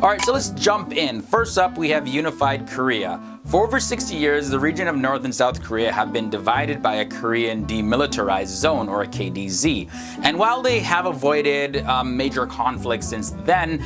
Alright, so let's jump in. First up, we have unified Korea. For over 60 years, the region of North and South Korea have been divided by a Korean Demilitarized Zone, or a KDZ. And while they have avoided major conflicts since then,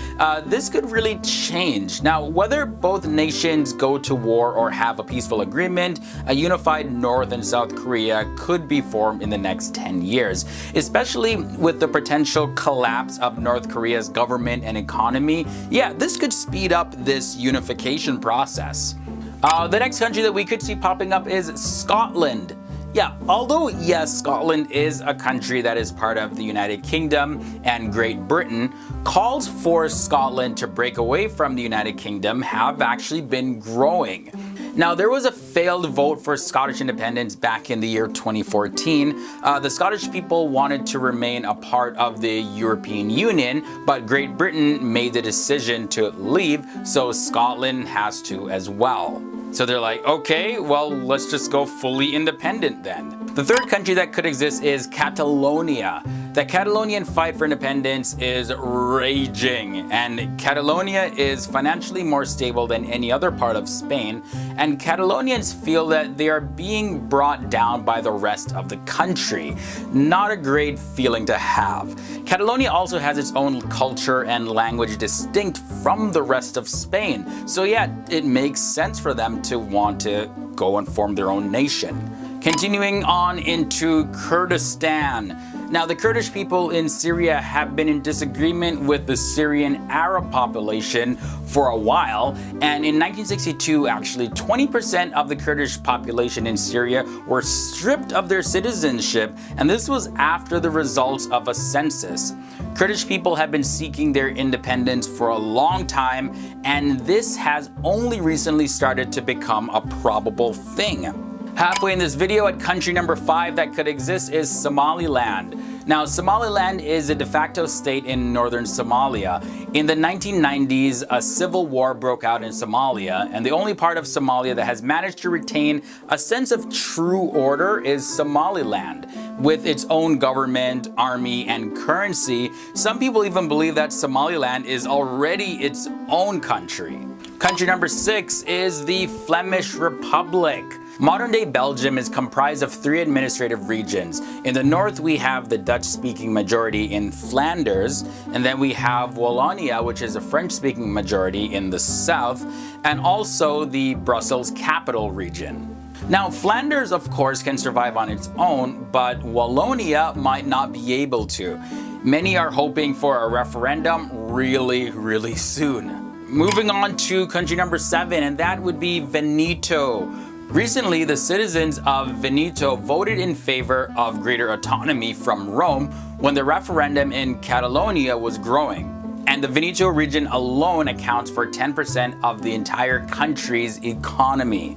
this could really change. Now, whether both nations go to war or have a peaceful agreement, a unified North and South Korea could be formed in the next 10 years, especially with the potential collapse of North Korea's government and economy. Yeah, this could speed up this unification process. The next country that we could see popping up is Scotland. Yeah, although yes, Scotland is a country that is part of the United Kingdom and Great Britain, calls for Scotland to break away from the United Kingdom have actually been growing. Now, there was a failed vote for Scottish independence back in the year 2014. The Scottish people wanted to remain a part of the European Union, but Great Britain made the decision to leave, so Scotland has to as well. So they're like, okay, well, let's just go fully independent then. The third country that could exist is Catalonia. The Catalonian fight for independence is raging, and Catalonia is financially more stable than any other part of Spain, and Catalonians feel that they are being brought down by the rest of the country. Not a great feeling to have. Catalonia also has its own culture and language distinct from the rest of Spain, so yeah, it makes sense for them to want to go and form their own nation. Continuing on into Kurdistan. Now, the Kurdish people in Syria have been in disagreement with the Syrian Arab population for a while, and in 1962, actually, 20% of the Kurdish population in Syria were stripped of their citizenship, and this was after the results of a census. Kurdish people have been seeking their independence for a long time, and this has only recently started to become a probable thing. Halfway in this video, at country number 5 that could exist is Somaliland. Now, Somaliland is a de facto state in northern Somalia. In the 1990s, a civil war broke out in Somalia, and the only part of Somalia that has managed to retain a sense of true order is Somaliland. With its own government, army, and currency, some people even believe that Somaliland is already its own country. Country number 6 is the Flemish Republic. Modern-day Belgium is comprised of 3 administrative regions. In the north, we have the Dutch-speaking majority in Flanders, and then we have Wallonia, which is a French-speaking majority in the south, and also the Brussels capital region. Now, Flanders, of course, can survive on its own, but Wallonia might not be able to. Many are hoping for a referendum really soon. Moving on to country number 7, and that would be Veneto. Recently, the citizens of Veneto voted in favor of greater autonomy from Rome when the referendum in Catalonia was growing. And the Veneto region alone accounts for 10% of the entire country's economy.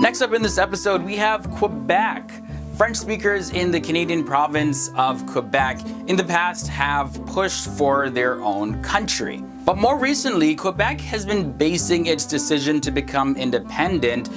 Next up in this episode, we have Quebec. French speakers in the Canadian province of Quebec in the past have pushed for their own country. But more recently, Quebec has been basing its decision to become independent,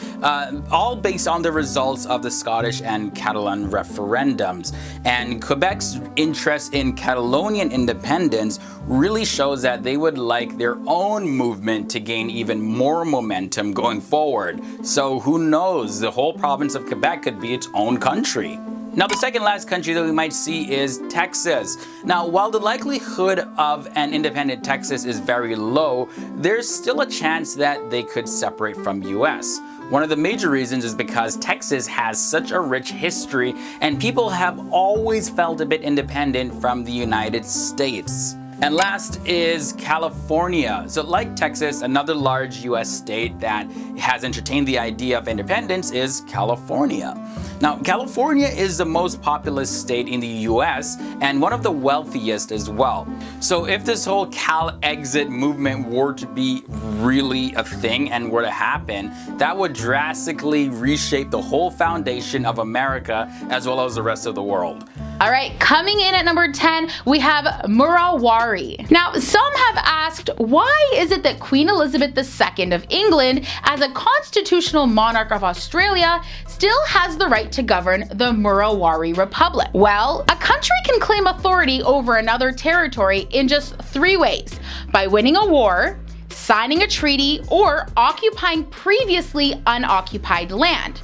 all based on the results of the Scottish and Catalan referendums. And Quebec's interest in Catalonian independence really shows that they would like their own movement to gain even more momentum going forward. So who knows, the whole province of Quebec could be its own country. Now, the second last country that we might see is Texas. Now, while the likelihood of an independent Texas is very low, there's still a chance that they could separate from US. One of the major reasons is because Texas has such a rich history and people have always felt a bit independent from the United States. And last is California. So like Texas, another large US state that has entertained the idea of independence is California. Now, California is the most populous state in the US and one of the wealthiest as well. So if this whole Cal exit movement were to be really a thing and were to happen, that would drastically reshape the whole foundation of America as well as the rest of the world. All right, coming in at number 10, we have Murawari. Now, some have asked, why is it that Queen Elizabeth II of England, as a constitutional monarch of Australia, still has the right to govern the Murawari Republic? Well, a country can claim authority over another territory in just 3 ways: by winning a war, signing a treaty, or occupying previously unoccupied land.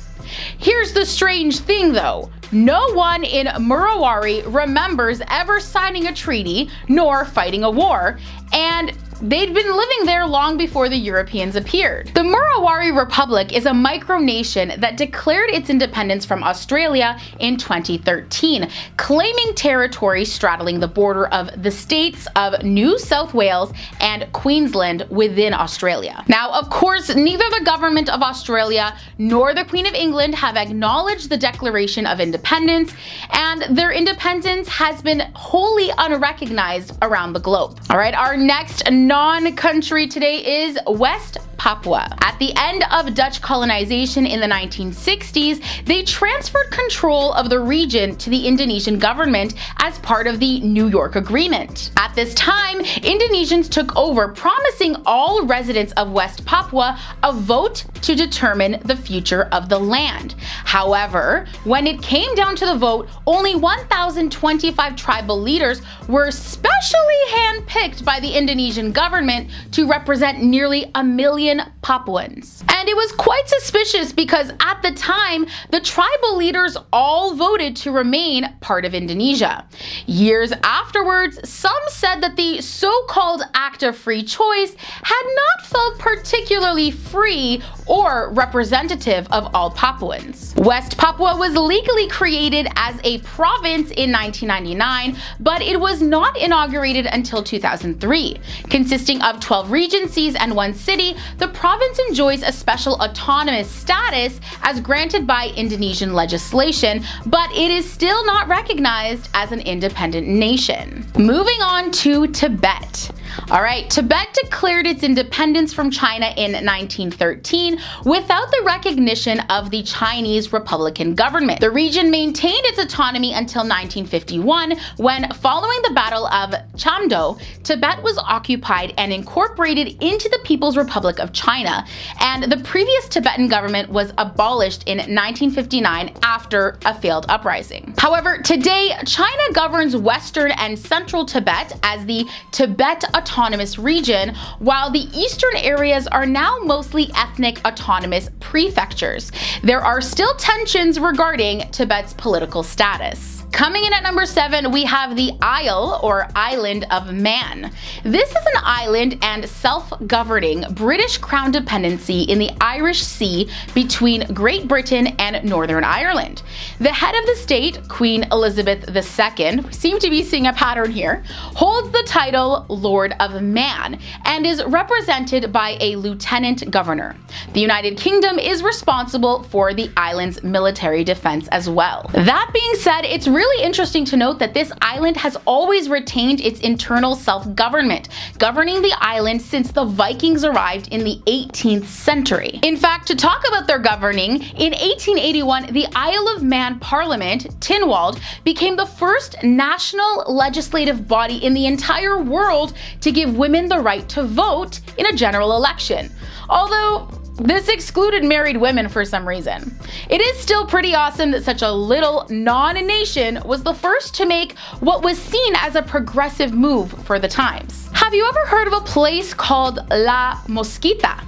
Here's the strange thing though. No one in Murawari remembers ever signing a treaty nor fighting a war, and they'd been living there long before the Europeans appeared. The Murawari Republic is a micronation that declared its independence from Australia in 2013, claiming territory straddling the border of the states of New South Wales and Queensland within Australia. Now, of course, neither the government of Australia nor the Queen of England have acknowledged the Declaration of Independence, and their independence has been wholly unrecognized around the globe. All right, our next non-country today is West Papua. At the end of Dutch colonization in the 1960s, they transferred control of the region to the Indonesian government as part of the New York Agreement. At this time, Indonesians took over, promising all residents of West Papua a vote to determine the future of the land. However, when it came down to the vote, only 1,025 tribal leaders were specially handpicked by the Indonesian government to represent nearly 1 million Papuans. And it was quite suspicious because at the time, the tribal leaders all voted to remain part of Indonesia. Years afterwards, some said that the so-called act of free choice had not felt particularly free or representative of all Papuans. West Papua was legally created as a province in 1999, but it was not inaugurated until 2003. Consisting of 12 regencies and 1 city, the province enjoys a special autonomous status as granted by Indonesian legislation, but it is still not recognized as an independent nation. Moving on to Tibet. Alright, Tibet declared its independence from China in 1913 without the recognition of the Chinese Republican government. The region maintained its autonomy until 1951, when, following the Battle of Chamdo, Tibet was occupied and incorporated into the People's Republic of China, and the previous Tibetan government was abolished in 1959 after a failed uprising. However, today, China governs western and central Tibet as the Tibet Autonomous Region, while the eastern areas are now mostly ethnic autonomous prefectures. There are still tensions regarding Tibet's political status. Coming in at number 7, we have the Isle or Island of Man. This is an island and self-governing British Crown dependency in the Irish Sea between Great Britain and Northern Ireland. The head of the state, Queen Elizabeth II, we seem to be seeing a pattern here, holds the title Lord of Man and is represented by a lieutenant governor. The United Kingdom is responsible for the island's military defense as well. That being said, it's really interesting to note that this island has always retained its internal self-government, governing the island since the Vikings arrived in the 18th century. In fact, to talk about their governing, in 1881, the Isle of Man Parliament, Tynwald, became the first national legislative body in the entire world to give women the right to vote in a general election. Although this excluded married women for some reason. It is still pretty awesome that such a little non-nation was the first to make what was seen as a progressive move for the times. Have you ever heard of a place called La Mosquita?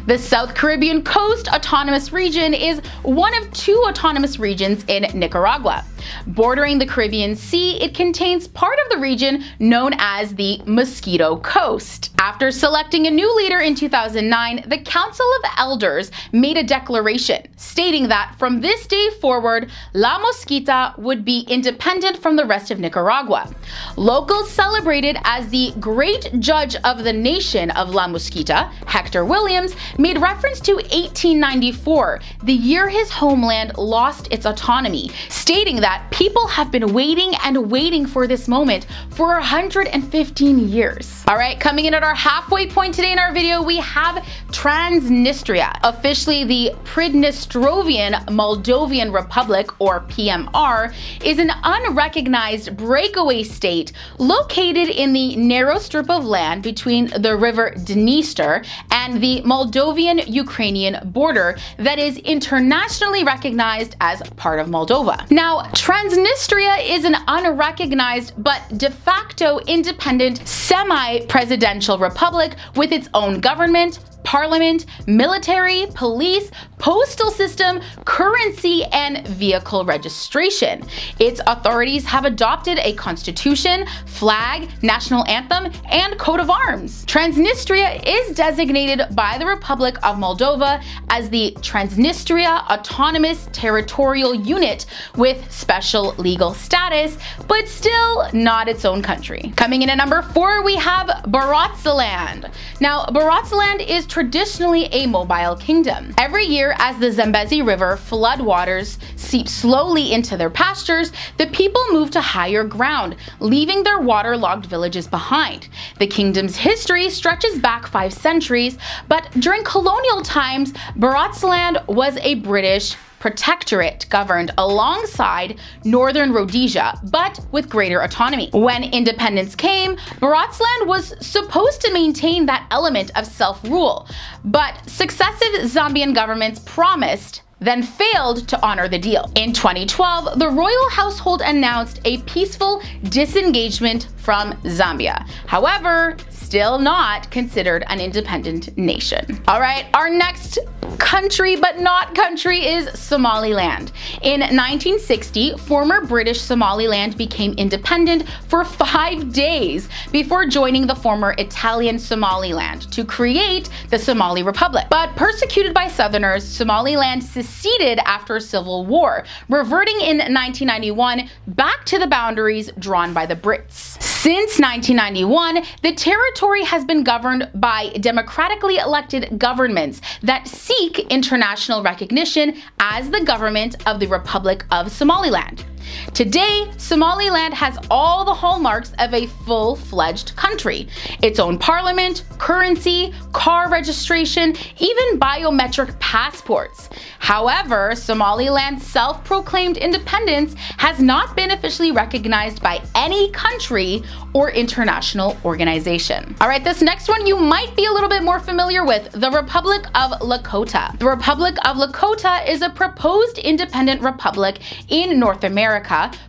The South Caribbean Coast Autonomous Region is one of 2 autonomous regions in Nicaragua. Bordering the Caribbean Sea, it contains part of the region known as the Mosquito Coast. After selecting a new leader in 2009, the Council of Elders made a declaration stating that from this day forward, La Mosquita would be independent from the rest of Nicaragua. Locals celebrated as the great judge of the nation of La Mosquita, Hector Williams, made reference to 1894, the year his homeland lost its autonomy, stating that people have been waiting and waiting for this moment for 115 years. Alright, coming in at our halfway point today in our video, we have Transnistria, officially the Pridnestrovian Moldovan Republic, or PMR, is an unrecognized breakaway state located in the narrow strip of land between the river Dniester and the Moldovan-Ukrainian border that is internationally recognized as part of Moldova. Now, Transnistria is an unrecognized but de facto independent semi-presidential republic with its own government, parliament, military, police, postal system, currency, and vehicle registration. Its authorities have adopted a constitution, flag, national anthem, and coat of arms. Transnistria is designated by the Republic of Moldova as the Transnistria Autonomous Territorial Unit with special legal status, but still not its own country. Coming in at number 4, we have Barotseland. Now, Barotseland is traditionally a mobile kingdom. Every year, as the Zambezi River floodwaters seep slowly into their pastures, the people move to higher ground, leaving their waterlogged villages behind. The kingdom's history stretches back 5 centuries, but during colonial times, Barotseland was a British protectorate governed alongside Northern Rhodesia, but with greater autonomy. When independence came, Barotseland was supposed to maintain that element of self-rule, but successive Zambian governments promised then failed to honor the deal. In 2012, the royal household announced a peaceful disengagement from Zambia. However, still not considered an independent nation. All right, our next country but not country is Somaliland. In 1960, former British Somaliland became independent for 5 days before joining the former Italian Somaliland to create the Somali Republic. But persecuted by Southerners, Somaliland seceded after a civil war, reverting in 1991 back to the boundaries drawn by the Brits. Since 1991, the territory has been governed by democratically elected governments that seek international recognition as the government of the Republic of Somaliland. Today, Somaliland has all the hallmarks of a full-fledged country. Its own parliament, currency, car registration, even biometric passports. However, Somaliland's self-proclaimed independence has not been officially recognized by any country or international organization. All right, this next one you might be a little bit more familiar with, the Republic of Lakota. The Republic of Lakota is a proposed independent republic in North America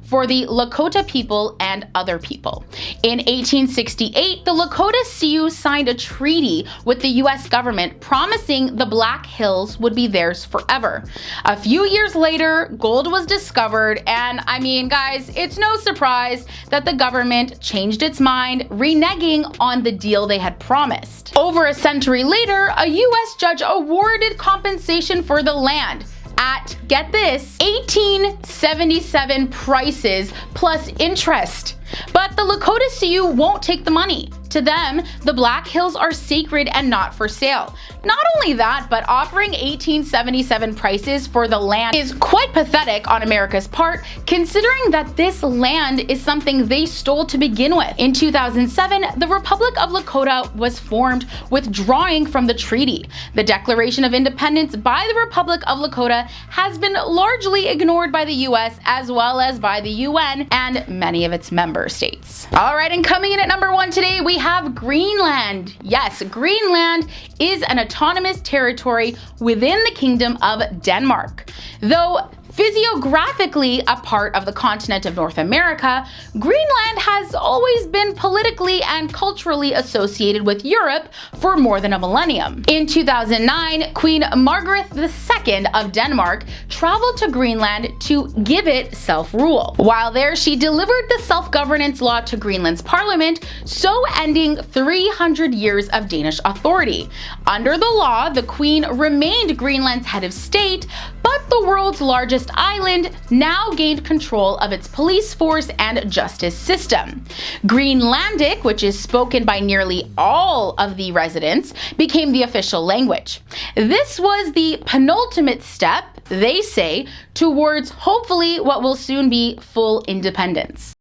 for the Lakota people and other people. In 1868, the Lakota Sioux signed a treaty with the US government promising the Black Hills would be theirs forever. A few years later, gold was discovered, and I mean, guys, it's no surprise that the government changed its mind, reneging on the deal they had promised. Over a century later, a US judge awarded compensation for the land at, get this, 1877 prices plus interest. But the Lakota Sioux won't take the money. To them, the Black Hills are sacred and not for sale. Not only that, but offering 1877 prices for the land is quite pathetic on America's part, considering that this land is something they stole to begin with. In 2007, the Republic of Lakota was formed, withdrawing from the treaty. The Declaration of Independence by the Republic of Lakota has been largely ignored by the US as well as by the UN and many of its member states. All right, and coming in at number 1 today, we have Greenland. Yes, Greenland is an autonomous territory within the Kingdom of Denmark. Though physiographically a part of the continent of North America, Greenland has always been politically and culturally associated with Europe for more than a millennium. In 2009, Queen Margaret II of Denmark traveled to Greenland to give it self-rule. While there, she delivered the self-governance law to Greenland's parliament, so ending 300 years of Danish authority. Under the law, the Queen remained Greenland's head of state, but the world's largest island now gained control of its police force and justice system. Greenlandic, which is spoken by nearly all of the residents, became the official language. This was the penultimate step, they say, towards hopefully what will soon be full independence.